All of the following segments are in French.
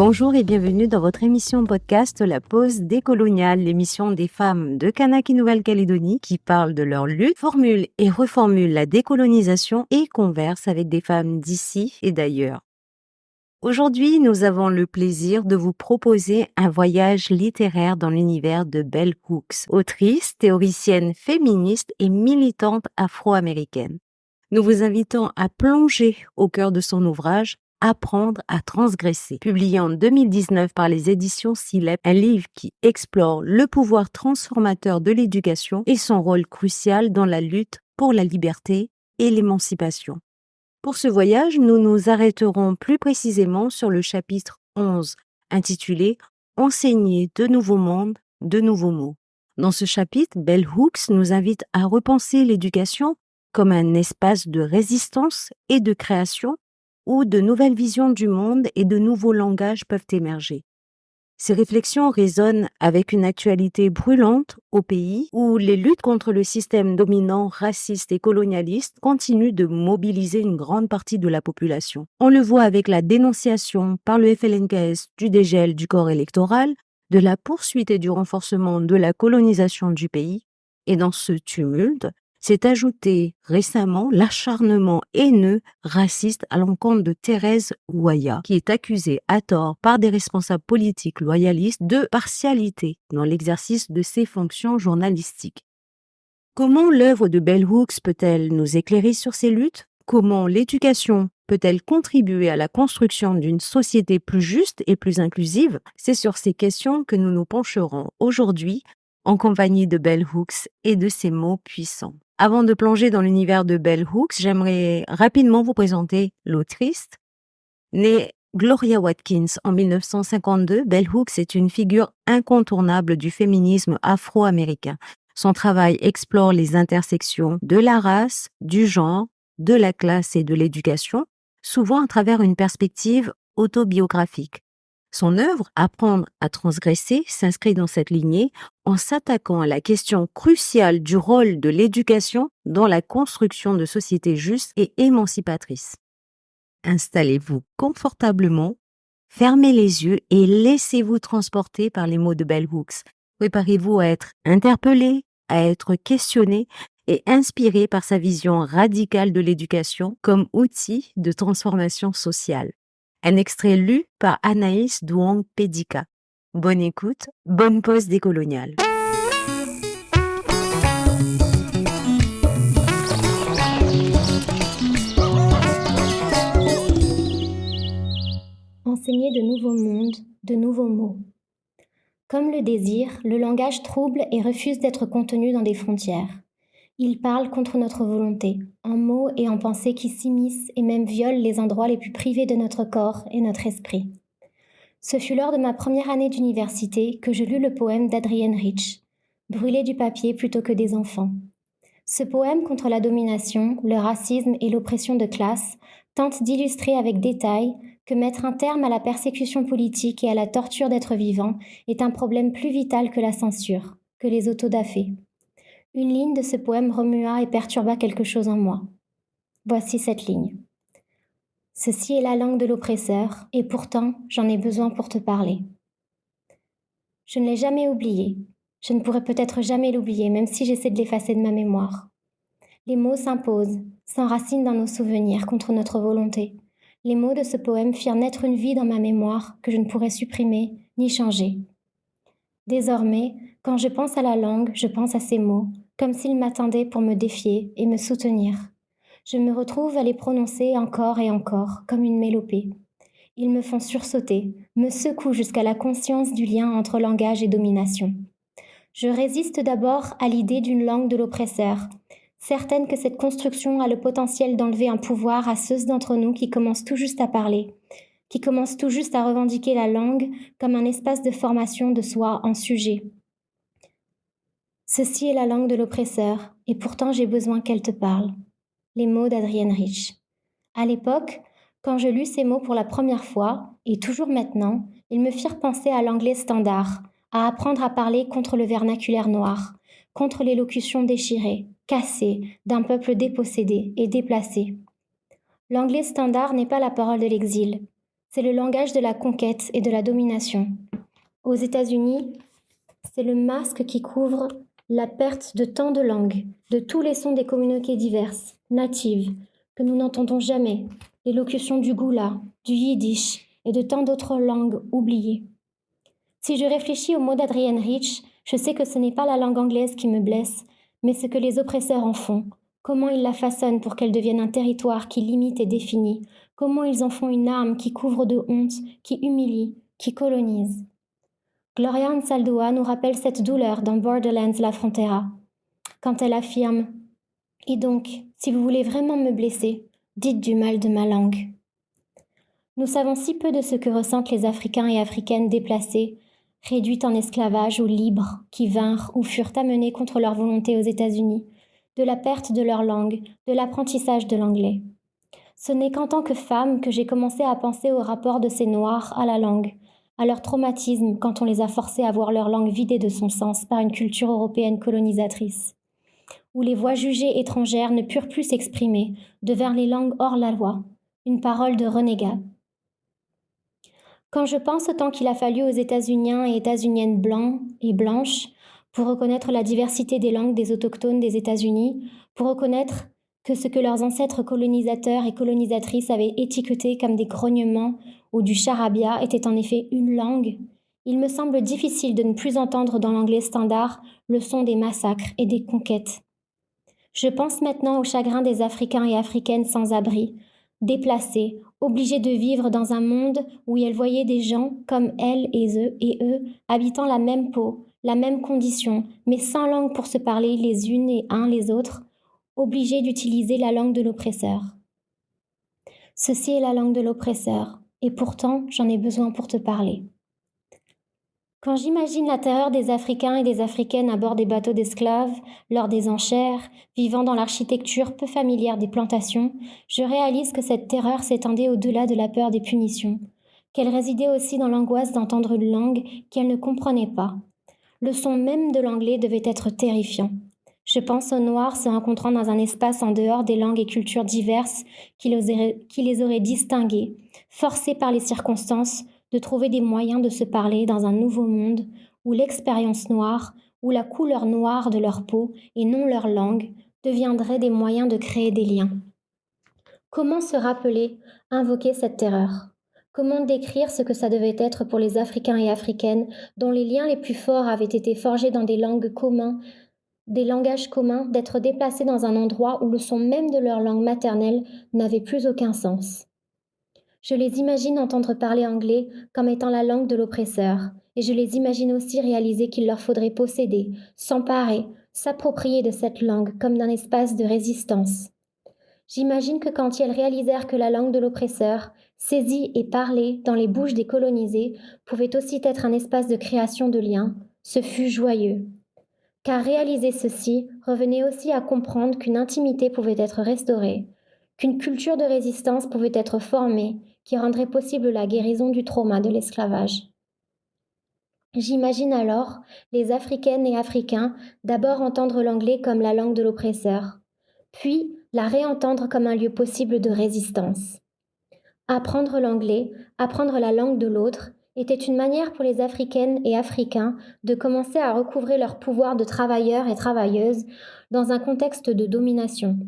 Bonjour et bienvenue dans votre émission podcast La Pause décoloniale, l'émission des femmes de Kanak et Nouvelle-Calédonie qui parlent de leur lutte, formulent et reformulent la décolonisation et conversent avec des femmes d'ici et d'ailleurs. Aujourd'hui, nous avons le plaisir de vous proposer un voyage littéraire dans l'univers de Bell Hooks, autrice, théoricienne féministe et militante afro-américaine. Nous vous invitons à plonger au cœur de son ouvrage Apprendre à transgresser, publié en 2019 par les éditions Silep, un livre qui explore le pouvoir transformateur de l'éducation et son rôle crucial dans la lutte pour la liberté et l'émancipation. Pour ce voyage, nous nous arrêterons plus précisément sur le chapitre 11, intitulé « Enseigner de nouveaux mondes, de nouveaux mots ». Dans ce chapitre, Bell Hooks nous invite à repenser l'éducation comme un espace de résistance et de création où de nouvelles visions du monde et de nouveaux langages peuvent émerger. Ces réflexions résonnent avec une actualité brûlante au pays où les luttes contre le système dominant raciste et colonialiste continuent de mobiliser une grande partie de la population. On le voit avec la dénonciation par le FLNKS du dégel du corps électoral, de la poursuite et du renforcement de la colonisation du pays, et dans ce tumulte, s'est ajouté récemment l'acharnement haineux raciste à l'encontre de Thérèse Ouaya, qui est accusée à tort par des responsables politiques loyalistes de partialité dans l'exercice de ses fonctions journalistiques. Comment l'œuvre de Bell Hooks peut-elle nous éclairer sur ces luttes ? Comment l'éducation peut-elle contribuer à la construction d'une société plus juste et plus inclusive ? C'est sur ces questions que nous nous pencherons aujourd'hui en compagnie de Bell Hooks et de ses mots puissants. Avant de plonger dans l'univers de Bell Hooks, j'aimerais rapidement vous présenter l'autrice. Née Gloria Watkins en 1952, Bell Hooks est une figure incontournable du féminisme afro-américain. Son travail explore les intersections de la race, du genre, de la classe et de l'éducation, souvent à travers une perspective autobiographique. Son œuvre, Apprendre à transgresser, s'inscrit dans cette lignée en s'attaquant à la question cruciale du rôle de l'éducation dans la construction de sociétés justes et émancipatrices. Installez-vous confortablement, fermez les yeux et laissez-vous transporter par les mots de Bell Hooks. Préparez-vous à être interpellé, à être questionné et inspiré par sa vision radicale de l'éducation comme outil de transformation sociale. Un extrait lu par Anaïs Douang-Pédika. Bonne écoute, bonne pause décoloniale. Enseigner de nouveaux mondes, de nouveaux mots. Comme le désir, le langage trouble et refuse d'être contenu dans des frontières. Il parle contre notre volonté, en mots et en pensées qui s'immiscent et même violent les endroits les plus privés de notre corps et notre esprit. Ce fut lors de ma première année d'université que je lus le poème d'Adrienne Rich, « Brûler du papier plutôt que des enfants ». Ce poème contre la domination, le racisme et l'oppression de classe tente d'illustrer avec détail que mettre un terme à la persécution politique et à la torture d'êtres vivants est un problème plus vital que la censure, que les autodafés. Une ligne de ce poème remua et perturba quelque chose en moi. Voici cette ligne. Ceci est la langue de l'oppresseur, et pourtant j'en ai besoin pour te parler. Je ne l'ai jamais oublié. Je ne pourrai peut-être jamais l'oublier, même si j'essaie de l'effacer de ma mémoire. Les mots s'imposent, s'enracinent dans nos souvenirs contre notre volonté. Les mots de ce poème firent naître une vie dans ma mémoire que je ne pourrais supprimer ni changer. Désormais, quand je pense à la langue, je pense à ces mots, comme s'ils m'attendaient pour me défier et me soutenir. Je me retrouve à les prononcer encore et encore, comme une mélopée. Ils me font sursauter, me secouent jusqu'à la conscience du lien entre langage et domination. Je résiste d'abord à l'idée d'une langue de l'oppresseur, certaine que cette construction a le potentiel d'enlever un pouvoir à ceux d'entre nous qui commencent tout juste à parler, qui commencent tout juste à revendiquer la langue comme un espace de formation de soi en sujet. Ceci est la langue de l'oppresseur, et pourtant j'ai besoin qu'elle te parle. Les mots d'Adrienne Rich. À l'époque, quand je lus ces mots pour la première fois, et toujours maintenant, ils me firent penser à l'anglais standard, à apprendre à parler contre le vernaculaire noir, contre l'élocution déchirée, cassée, d'un peuple dépossédé et déplacé. L'anglais standard n'est pas la parole de l'exil. C'est le langage de la conquête et de la domination. Aux États-Unis, c'est le masque qui couvre la perte de tant de langues, de tous les sons des communautés diverses, natives, que nous n'entendons jamais, l'élocution du goula, du yiddish et de tant d'autres langues oubliées. Si je réfléchis au mot d'Adrienne Rich, je sais que ce n'est pas la langue anglaise qui me blesse, mais ce que les oppresseurs en font, comment ils la façonnent pour qu'elle devienne un territoire qui limite et définit, comment ils en font une arme qui couvre de honte, qui humilie, qui colonise. Gloria Anzaldúa nous rappelle cette douleur dans Borderlands La Frontera, quand elle affirme « Et donc, si vous voulez vraiment me blesser, dites du mal de ma langue. » Nous savons si peu de ce que ressentent les Africains et Africaines déplacés, réduits en esclavage ou libres, qui vinrent ou furent amenés contre leur volonté aux États-Unis, de la perte de leur langue, de l'apprentissage de l'anglais. Ce n'est qu'en tant que femme que j'ai commencé à penser au rapport de ces Noirs à la langue, à leur traumatisme quand on les a forcés à voir leur langue vidée de son sens par une culture européenne colonisatrice, où les voix jugées étrangères ne purent plus s'exprimer, devinrent les langues hors la loi, une parole de renégat. Quand je pense au temps qu'il a fallu aux États-Uniens et États-Uniennes blancs et blanches pour reconnaître la diversité des langues des autochtones des États-Unis, pour reconnaître que ce que leurs ancêtres colonisateurs et colonisatrices avaient étiqueté comme des grognements ou du charabia était en effet une langue, il me semble difficile de ne plus entendre dans l'anglais standard le son des massacres et des conquêtes. Je pense maintenant au chagrin des Africains et Africaines sans abri, déplacés, obligés de vivre dans un monde où elles voyaient des gens comme elles et eux, habitant la même peau, la même condition, mais sans langue pour se parler les unes et uns les autres, obligés d'utiliser la langue de l'oppresseur. Ceci est la langue de l'oppresseur, et pourtant j'en ai besoin pour te parler. Quand j'imagine la terreur des Africains et des Africaines à bord des bateaux d'esclaves, lors des enchères, vivant dans l'architecture peu familière des plantations, je réalise que cette terreur s'étendait au-delà de la peur des punitions, qu'elle résidait aussi dans l'angoisse d'entendre une langue qu'elle ne comprenait pas. Le son même de l'anglais devait être terrifiant. Je pense aux Noirs se rencontrant dans un espace en dehors des langues et cultures diverses qui les auraient distingués, forcés par les circonstances de trouver des moyens de se parler dans un nouveau monde où l'expérience noire, où la couleur noire de leur peau et non leur langue deviendraient des moyens de créer des liens. Comment se rappeler, invoquer cette terreur ? Comment décrire ce que ça devait être pour les Africains et Africaines dont les liens les plus forts avaient été forgés dans des langues communs, des langages communs, d'être déplacés dans un endroit où le son même de leur langue maternelle n'avait plus aucun sens. Je les imagine entendre parler anglais comme étant la langue de l'oppresseur, et je les imagine aussi réaliser qu'il leur faudrait posséder, s'emparer, s'approprier de cette langue comme d'un espace de résistance. J'imagine que quand ils réalisèrent que la langue de l'oppresseur, saisie et parlée dans les bouches des colonisés, pouvait aussi être un espace de création de liens, ce fut joyeux. Car réaliser ceci revenait aussi à comprendre qu'une intimité pouvait être restaurée, qu'une culture de résistance pouvait être formée qui rendrait possible la guérison du trauma de l'esclavage. J'imagine alors les Africaines et Africains d'abord entendre l'anglais comme la langue de l'oppresseur, puis la réentendre comme un lieu possible de résistance. Apprendre l'anglais, apprendre la langue de l'autre, était une manière pour les Africaines et Africains de commencer à recouvrer leur pouvoir de travailleurs et travailleuses dans un contexte de domination.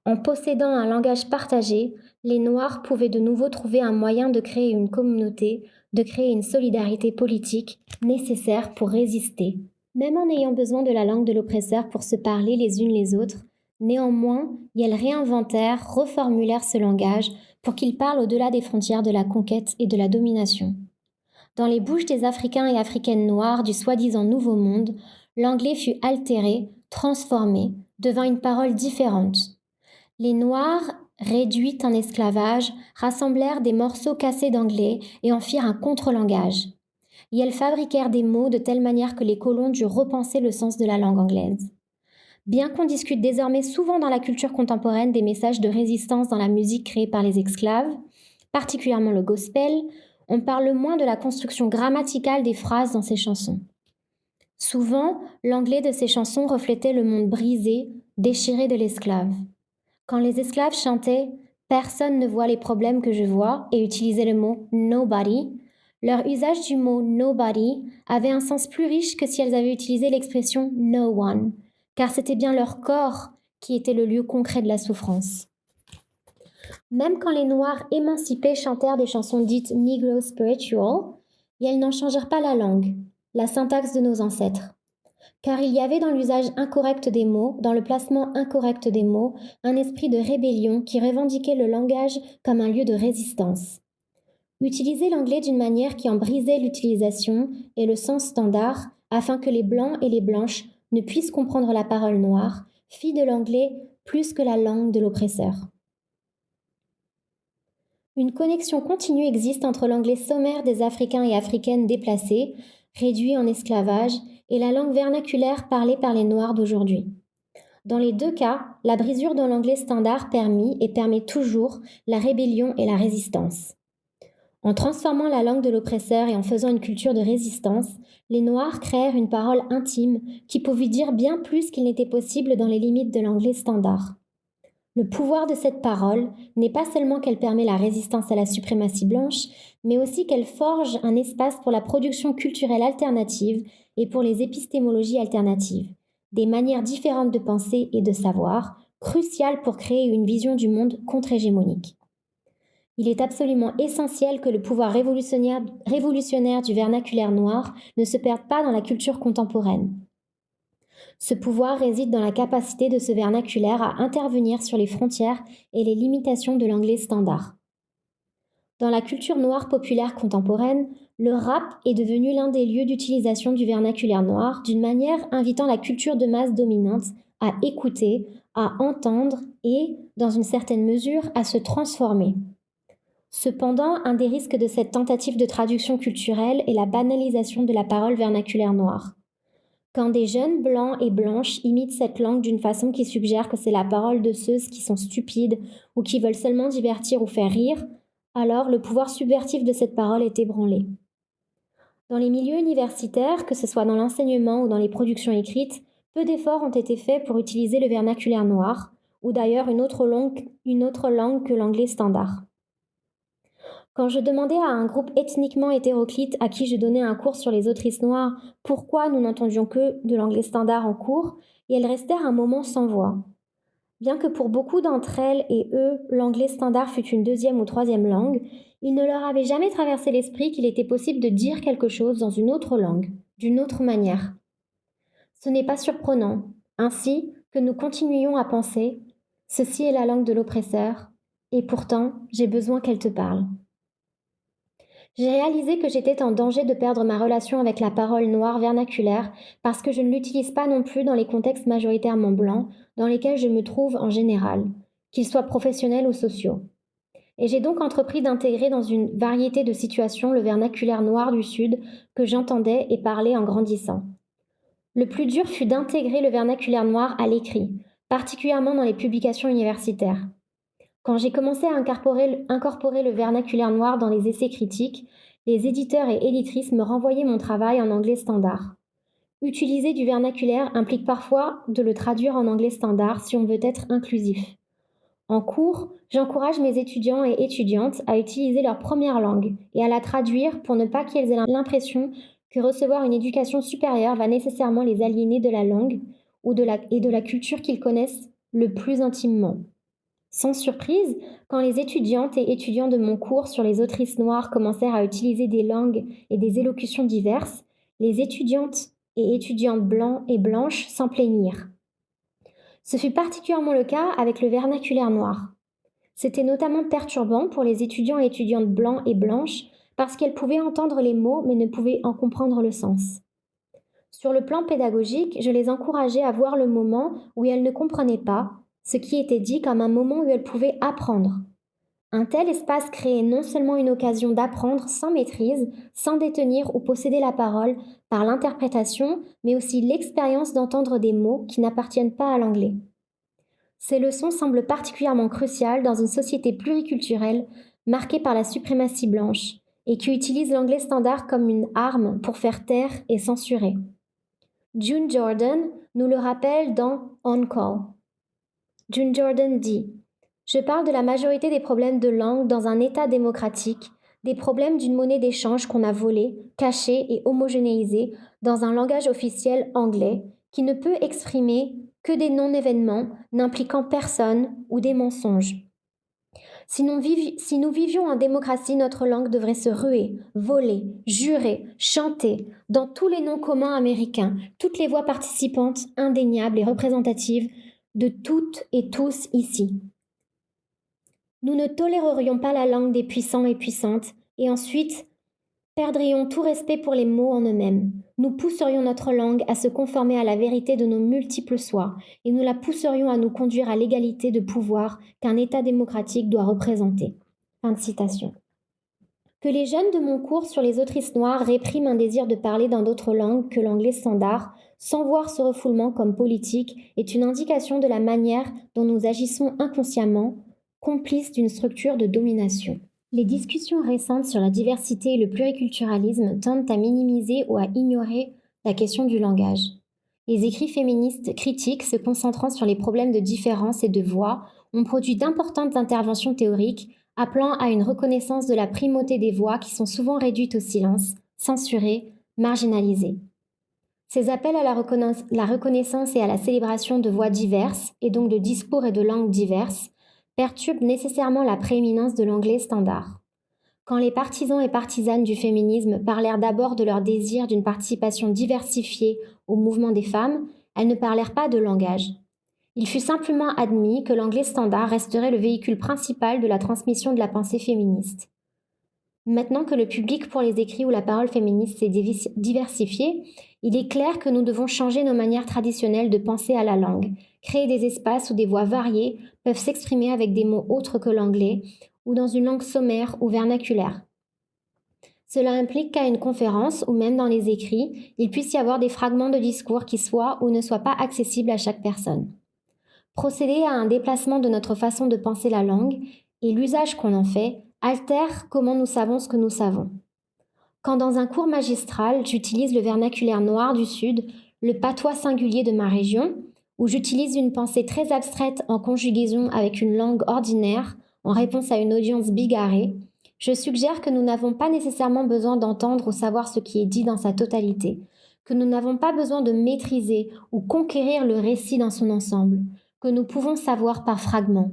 En possédant un langage partagé, les Noirs pouvaient de nouveau trouver un moyen de créer une communauté, de créer une solidarité politique nécessaire pour résister. Même en ayant besoin de la langue de l'oppresseur pour se parler les unes les autres, néanmoins, elles réinventèrent, reformulèrent ce langage pour qu'il parle au-delà des frontières de la conquête et de la domination. Dans les bouches des Africains et Africaines noirs du soi-disant Nouveau Monde, l'anglais fut altéré, transformé, devint une parole différente. Les Noirs, réduits en esclavage, rassemblèrent des morceaux cassés d'anglais et en firent un contre-langage. Et elles fabriquèrent des mots de telle manière que les colons durent repenser le sens de la langue anglaise. Bien qu'on discute désormais souvent dans la culture contemporaine des messages de résistance dans la musique créée par les esclaves, particulièrement le gospel, on parle moins de la construction grammaticale des phrases dans ces chansons. Souvent, l'anglais de ces chansons reflétait le monde brisé, déchiré de l'esclave. Quand les esclaves chantaient Personne ne voit les problèmes que je vois et utilisaient le mot nobody, leur usage du mot nobody avait un sens plus riche que si elles avaient utilisé l'expression no one, car c'était bien leur corps qui était le lieu concret de la souffrance. Même quand les Noirs émancipés chantèrent des chansons dites Negro spiritual, et elles n'en changèrent pas la langue, la syntaxe de nos ancêtres. Car il y avait dans l'usage incorrect des mots, dans le placement incorrect des mots, un esprit de rébellion qui revendiquait le langage comme un lieu de résistance. Utiliser l'anglais d'une manière qui en brisait l'utilisation et le sens standard, afin que les blancs et les blanches ne puissent comprendre la parole noire, fit de l'anglais plus que la langue de l'oppresseur. Une connexion continue existe entre l'anglais sommaire des Africains et Africaines déplacés, réduits en esclavage, et la langue vernaculaire parlée par les Noirs d'aujourd'hui. Dans les deux cas, la brisure de l'anglais standard permit et permet toujours la rébellion et la résistance. En transformant la langue de l'oppresseur et en faisant une culture de résistance, les Noirs créèrent une parole intime qui pouvait dire bien plus qu'il n'était possible dans les limites de l'anglais standard. Le pouvoir de cette parole n'est pas seulement qu'elle permet la résistance à la suprématie blanche, mais aussi qu'elle forge un espace pour la production culturelle alternative et pour les épistémologies alternatives, des manières différentes de penser et de savoir, cruciales pour créer une vision du monde contre-hégémonique. Il est absolument essentiel que le pouvoir révolutionnaire du vernaculaire noir ne se perde pas dans la culture contemporaine. Ce pouvoir réside dans la capacité de ce vernaculaire à intervenir sur les frontières et les limitations de l'anglais standard. Dans la culture noire populaire contemporaine, le rap est devenu l'un des lieux d'utilisation du vernaculaire noir d'une manière invitant la culture de masse dominante à écouter, à entendre et, dans une certaine mesure, à se transformer. Cependant, un des risques de cette tentative de traduction culturelle est la banalisation de la parole vernaculaire noire. Quand des jeunes blancs et blanches imitent cette langue d'une façon qui suggère que c'est la parole de ceux qui sont stupides ou qui veulent seulement divertir ou faire rire, alors le pouvoir subversif de cette parole est ébranlé. Dans les milieux universitaires, que ce soit dans l'enseignement ou dans les productions écrites, peu d'efforts ont été faits pour utiliser le vernaculaire noir, ou d'ailleurs une autre langue que l'anglais standard. Quand je demandais à un groupe ethniquement hétéroclite à qui je donnais un cours sur les autrices noires pourquoi nous n'entendions que de l'anglais standard en cours, et elles restèrent un moment sans voix. Bien que pour beaucoup d'entre elles et eux, l'anglais standard fût une deuxième ou troisième langue, il ne leur avait jamais traversé l'esprit qu'il était possible de dire quelque chose dans une autre langue, d'une autre manière. Ce n'est pas surprenant, ainsi, que nous continuions à penser « Ceci est la langue de l'oppresseur, et pourtant, j'ai besoin qu'elle te parle ». J'ai réalisé que j'étais en danger de perdre ma relation avec la parole noire vernaculaire parce que je ne l'utilise pas non plus dans les contextes majoritairement blancs dans lesquels je me trouve en général, qu'ils soient professionnels ou sociaux. Et j'ai donc entrepris d'intégrer dans une variété de situations le vernaculaire noir du Sud que j'entendais et parlais en grandissant. Le plus dur fut d'intégrer le vernaculaire noir à l'écrit, particulièrement dans les publications universitaires. Quand j'ai commencé à incorporer le vernaculaire noir dans les essais critiques, les éditeurs et éditrices me renvoyaient mon travail en anglais standard. Utiliser du vernaculaire implique parfois de le traduire en anglais standard si on veut être inclusif. En cours, j'encourage mes étudiants et étudiantes à utiliser leur première langue et à la traduire pour ne pas qu'ils aient l'impression que recevoir une éducation supérieure va nécessairement les aliéner de la langue et de la culture qu'ils connaissent le plus intimement. Sans surprise, quand les étudiantes et étudiants de mon cours sur les autrices noires commencèrent à utiliser des langues et des élocutions diverses, les étudiantes et étudiants blancs et blanches s'en plaignirent. Ce fut particulièrement le cas avec le vernaculaire noir. C'était notamment perturbant pour les étudiants et étudiantes blancs et blanches parce qu'elles pouvaient entendre les mots mais ne pouvaient en comprendre le sens. Sur le plan pédagogique, je les encourageais à voir le moment où elles ne comprenaient pas ce qui était dit comme un moment où elles pouvaient apprendre. Un tel espace créait non seulement une occasion d'apprendre sans maîtrise, sans détenir ou posséder la parole par l'interprétation, mais aussi l'expérience d'entendre des mots qui n'appartiennent pas à l'anglais. Ces leçons semblent particulièrement cruciales dans une société pluriculturelle marquée par la suprématie blanche et qui utilise l'anglais standard comme une arme pour faire taire et censurer. June Jordan nous le rappelle dans On Call. June Jordan dit Je parle de la majorité des problèmes de langue dans un État démocratique, des problèmes d'une monnaie d'échange qu'on a volée, cachée et homogénéisée dans un langage officiel anglais qui ne peut exprimer que des non-événements n'impliquant personne ou des mensonges. Si nous vivions en démocratie, notre langue devrait se ruer, voler, jurer, chanter dans tous les noms communs américains, toutes les voix participantes indéniables et représentatives de toutes et tous ici. Nous ne tolérerions pas la langue des puissants et puissantes, et ensuite perdrions tout respect pour les mots en eux-mêmes. Nous pousserions notre langue à se conformer à la vérité de nos multiples soirs, et nous la pousserions à nous conduire à l'égalité de pouvoir qu'un État démocratique doit représenter. Fin de citation. Que les jeunes de mon cours sur les autrices noires répriment un désir de parler dans d'autres langues que l'anglais standard, sans voir ce refoulement comme politique, est une indication de la manière dont nous agissons inconsciemment, complices d'une structure de domination. Les discussions récentes sur la diversité et le pluriculturalisme tendent à minimiser ou à ignorer la question du langage. Les écrits féministes critiques se concentrant sur les problèmes de différence et de voix ont produit d'importantes interventions théoriques appelant à une reconnaissance de la primauté des voix qui sont souvent réduites au silence, censurées, marginalisées. Ces appels à la reconnaissance et à la célébration de voix diverses, et donc de discours et de langues diverses, perturbent nécessairement la prééminence de l'anglais standard. Quand les partisans et partisanes du féminisme parlèrent d'abord de leur désir d'une participation diversifiée au mouvement des femmes, elles ne parlèrent pas de langage. Il fut simplement admis que l'anglais standard resterait le véhicule principal de la transmission de la pensée féministe. Maintenant que le public pour les écrits ou la parole féministe s'est diversifié, il est clair que nous devons changer nos manières traditionnelles de penser à la langue, créer des espaces où des voix variées peuvent s'exprimer avec des mots autres que l'anglais ou dans une langue sommaire ou vernaculaire. Cela implique qu'à une conférence ou même dans les écrits, il puisse y avoir des fragments de discours qui soient ou ne soient pas accessibles à chaque personne. Procéder à un déplacement de notre façon de penser la langue et l'usage qu'on en fait altère comment nous savons ce que nous savons. Quand dans un cours magistral, j'utilise le vernaculaire noir du Sud, le patois singulier de ma région, ou j'utilise une pensée très abstraite en conjugaison avec une langue ordinaire en réponse à une audience bigarrée, je suggère que nous n'avons pas nécessairement besoin d'entendre ou savoir ce qui est dit dans sa totalité, que nous n'avons pas besoin de maîtriser ou conquérir le récit dans son ensemble, que nous pouvons savoir par fragments.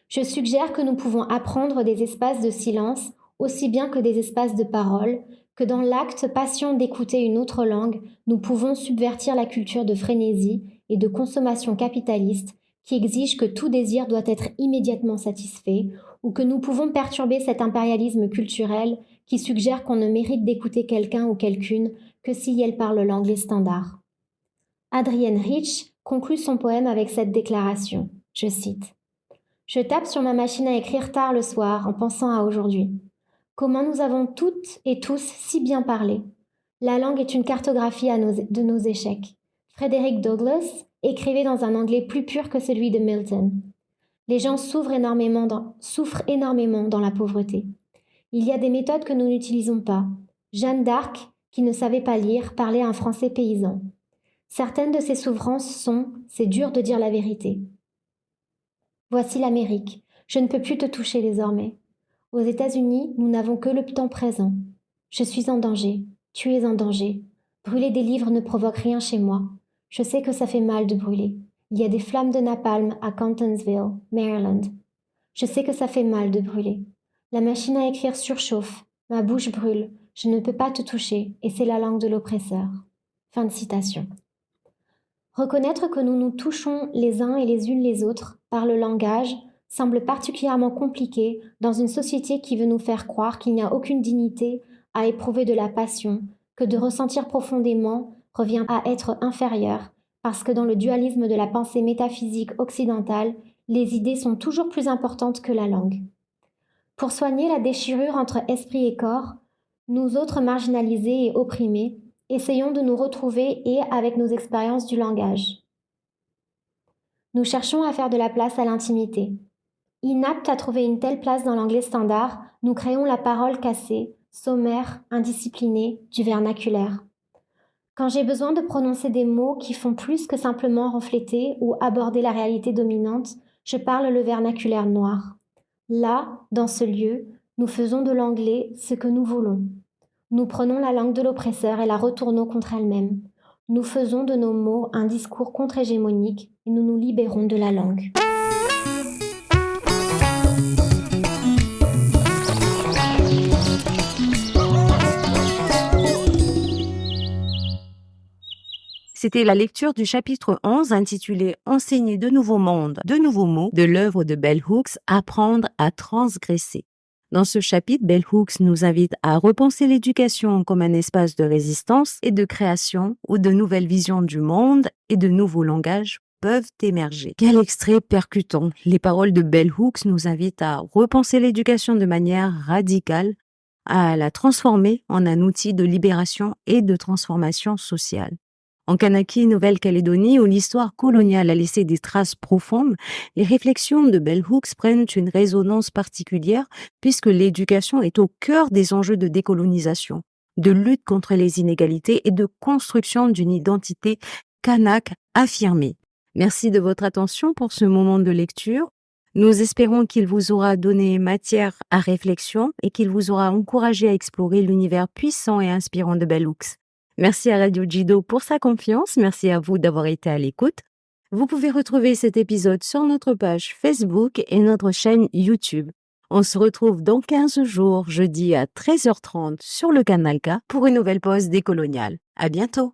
Je suggère que nous pouvons apprendre des espaces de silence aussi bien que des espaces de parole, que dans l'acte patient d'écouter une autre langue, nous pouvons subvertir la culture de frénésie et de consommation capitaliste qui exige que tout désir doit être immédiatement satisfait, ou que nous pouvons perturber cet impérialisme culturel qui suggère qu'on ne mérite d'écouter quelqu'un ou quelqu'une que si elle parle l'anglais standard. Adrienne Rich conclut son poème avec cette déclaration, je cite. « Je tape sur ma machine à écrire tard le soir en pensant à aujourd'hui. Comment nous avons toutes et tous si bien parlé. La langue est une cartographie de nos échecs. Frederick Douglass écrivait dans un anglais plus pur que celui de Milton. Les gens souffrent énormément dans la pauvreté. Il y a des méthodes que nous n'utilisons pas. Jeanne d'Arc, qui ne savait pas lire, parlait un français paysan. Certaines de ses souffrances sont « c'est dur de dire la vérité ». Voici l'Amérique. Je ne peux plus te toucher désormais. Aux États-Unis, nous n'avons que le temps présent. Je suis en danger. Tu es en danger. Brûler des livres ne provoque rien chez moi. Je sais que ça fait mal de brûler. Il y a des flammes de napalm à Catonsville, Maryland. Je sais que ça fait mal de brûler. La machine à écrire surchauffe. Ma bouche brûle. Je ne peux pas te toucher, et c'est la langue de l'oppresseur. Fin de citation. Reconnaître que nous nous touchons les uns et les unes les autres par le langage semble particulièrement compliqué dans une société qui veut nous faire croire qu'il n'y a aucune dignité à éprouver de la passion, que de ressentir profondément revient à être inférieur, parce que dans le dualisme de la pensée métaphysique occidentale, les idées sont toujours plus importantes que la langue. Pour soigner la déchirure entre esprit et corps, nous autres marginalisés et opprimés, essayons de nous retrouver et avec nos expériences du langage. Nous cherchons à faire de la place à l'intimité. Inaptes à trouver une telle place dans l'anglais standard, nous créons la parole cassée, sommaire, indisciplinée, du vernaculaire. Quand j'ai besoin de prononcer des mots qui font plus que simplement refléter ou aborder la réalité dominante, Je parle le vernaculaire noir. Là, dans ce lieu, nous faisons de l'anglais ce que nous voulons. Nous prenons la langue de l'oppresseur et la retournons contre elle-même. Nous faisons de nos mots un discours contre-hégémonique et nous nous libérons de la langue. C'était la lecture du chapitre 11 intitulé « Enseigner de nouveaux mondes, de nouveaux mots » de l'œuvre de Bell Hooks « Apprendre à transgresser ». Dans ce chapitre, Bell Hooks nous invite à repenser l'éducation comme un espace de résistance et de création où de nouvelles visions du monde et de nouveaux langages peuvent émerger. Quel extrait percutant! Les paroles de Bell Hooks nous invitent à repenser l'éducation de manière radicale, à la transformer en un outil de libération et de transformation sociale. En Kanaki, Nouvelle-Calédonie, où l'histoire coloniale a laissé des traces profondes, les réflexions de Bell Hooks prennent une résonance particulière puisque l'éducation est au cœur des enjeux de décolonisation, de lutte contre les inégalités et de construction d'une identité kanak affirmée. Merci de votre attention pour ce moment de lecture. Nous espérons qu'il vous aura donné matière à réflexion et qu'il vous aura encouragé à explorer l'univers puissant et inspirant de Bell Hooks. Merci à Radio Jido pour sa confiance. Merci à vous d'avoir été à l'écoute. Vous pouvez retrouver cet épisode sur notre page Facebook et notre chaîne YouTube. On se retrouve dans 15 jours, jeudi à 13h30 sur le canal K pour une nouvelle pause décoloniale. À bientôt.